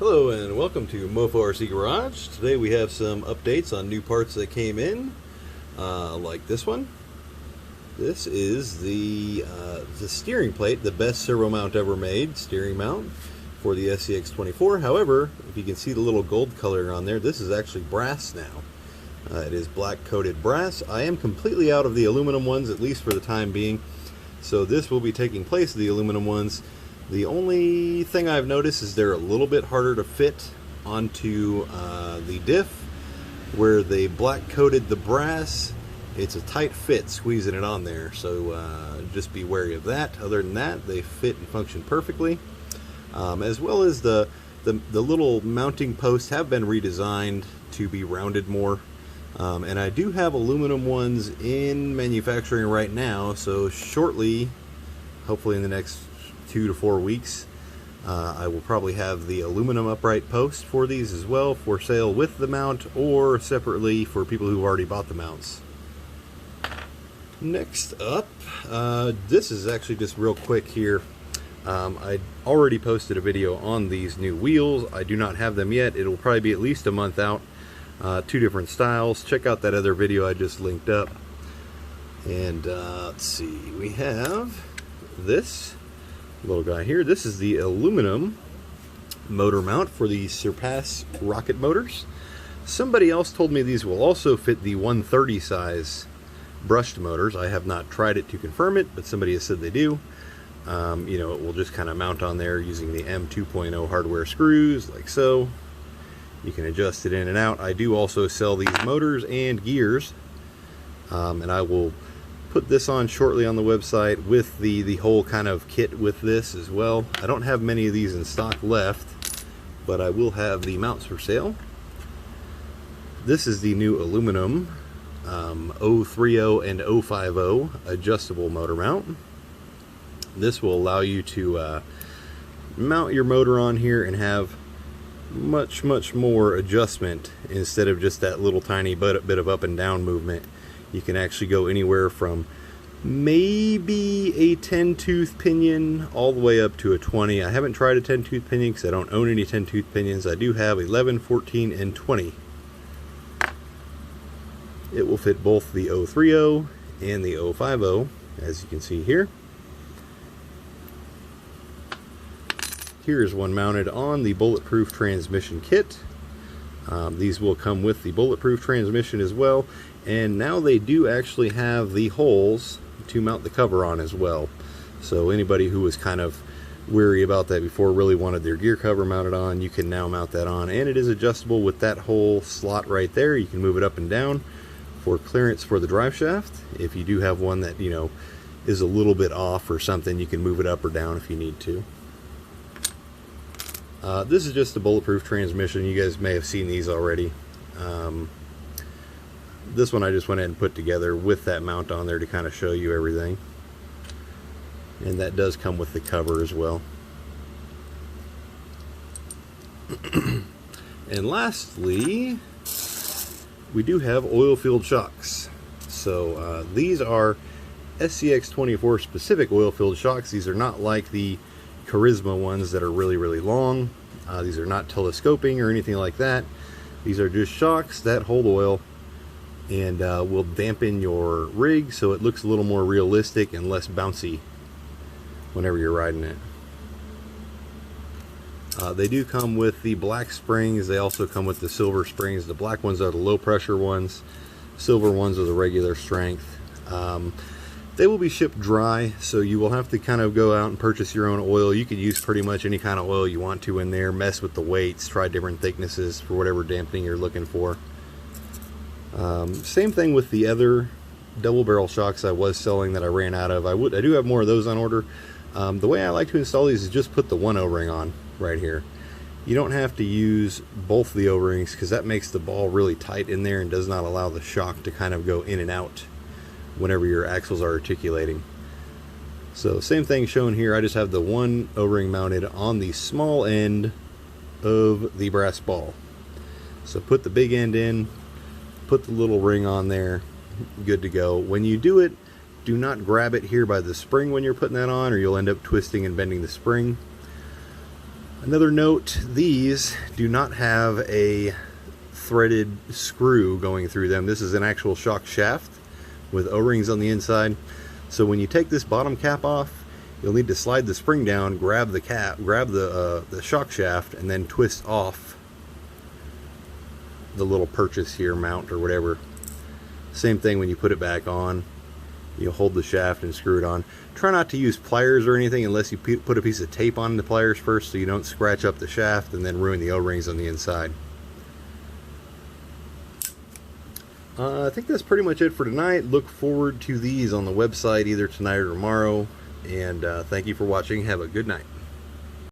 Hello and welcome to Mofo RC Garage. Today we have some updates on new parts that came in, like this one. This is the steering plate, the best servo mount ever made, steering mount for the scx24. However, if you can see the little gold color on there, this is actually brass now. It is black coated brass. I am completely out of the aluminum ones, at least for the time being, so this will be taking place of the aluminum ones. The only thing I've noticed is they're a little bit harder to fit onto the diff. Where they black coated the brass, it's a tight fit squeezing it on there, so just be wary of that. Other than that, they fit and function perfectly. As well as the little mounting posts have been redesigned to be rounded more. And I do have aluminum ones in manufacturing right now, so shortly, hopefully in the next 2 to 4 weeks, I will probably have the aluminum upright post for these as well for sale with the mount or separately for people who've already bought the mounts. Next up, this is actually just real quick here. I already posted a video on these new wheels. I do not have them yet. It will probably be at least a month out. 2 different styles. Check out that other video I just linked up. And let's see, we have this little guy here. This is the aluminum motor mount for the Surpass rocket motors. Somebody else told me these will also fit the 130 size brushed motors. I have not tried it to confirm it, but somebody has said they do. You know, it will just kind of mount on there using the M2.0 hardware screws, like so. You can adjust it in and out. I do also sell these motors and gears, and I will put this on shortly on the website with the whole kind of kit with this as well. I don't have many of these in stock left, but I will have the mounts for sale. This is the new aluminum 030 and 050 adjustable motor mount. This will allow you to mount your motor on here and have much more adjustment instead of just that little tiny bit of up and down movement. You can actually go anywhere from maybe a 10-tooth pinion all the way up to a 20. I haven't tried a 10-tooth pinion because I don't own any 10-tooth pinions. I do have 11, 14, and 20. It will fit both the 030 and the 050, as you can see here. Here's one mounted on the Bulletproof Transmission Kit. These will come with the Bulletproof transmission as well. And now they do actually have the holes to mount the cover on as well. So anybody who was kind of weary about that before, really wanted their gear cover mounted on, you can now mount that on. And it is adjustable with that whole slot right there. You can move it up and down for clearance for the drive shaft. If you do have one that, you know, is a little bit off or something, you can move it up or down if you need to. This is just a Bulletproof transmission. You guys may have seen these already. This one I just went ahead and put together with that mount on there to kind of show you everything. And that does come with the cover as well. And lastly, we do have oil-filled shocks. So these are scx24 specific oil-filled shocks. These are not like the Charisma ones that are really long. These are not telescoping or anything like that. These are just shocks that hold oil and will dampen your rig so it looks a little more realistic and less bouncy whenever you're riding it. They do come with the black springs. They also come with the silver springs. The black ones are the low pressure ones. Silver ones are the regular strength. They will be shipped dry, so you will have to kind of go out and purchase your own oil. You could use pretty much any kind of oil you want to in there, mess with the weights, try different thicknesses for whatever dampening you're looking for. Same thing with the other double barrel shocks I was selling that I ran out of. I do have more of those on order. The way I like to install these is just put the one O-ring on right here. You don't have to use both the O-rings because that makes the ball really tight in there and does not allow the shock to kind of go in and out whenever your axles are articulating. So same thing shown here. I just have the one O-ring mounted on the small end of the brass ball. So put the big end in, put the little ring on there, good to go. When you do it, do not grab it here by the spring when you're putting that on, or you'll end up twisting and bending the spring. Another note, these do not have a threaded screw going through them. This is an actual shock shaft with O-rings on the inside. So when you take this bottom cap off, you'll need to slide the spring down, grab the cap, grab the shock shaft, and then twist off the little purchase here, mount or whatever. Same thing when you put it back on. You'll hold the shaft and screw it on. Try not to use pliers or anything unless you put a piece of tape on the pliers first, so you don't scratch up the shaft and then ruin the O-rings on the inside. I think that's pretty much it for tonight. Look forward to these on the website either tonight or tomorrow. And thank you for watching. Have a good night.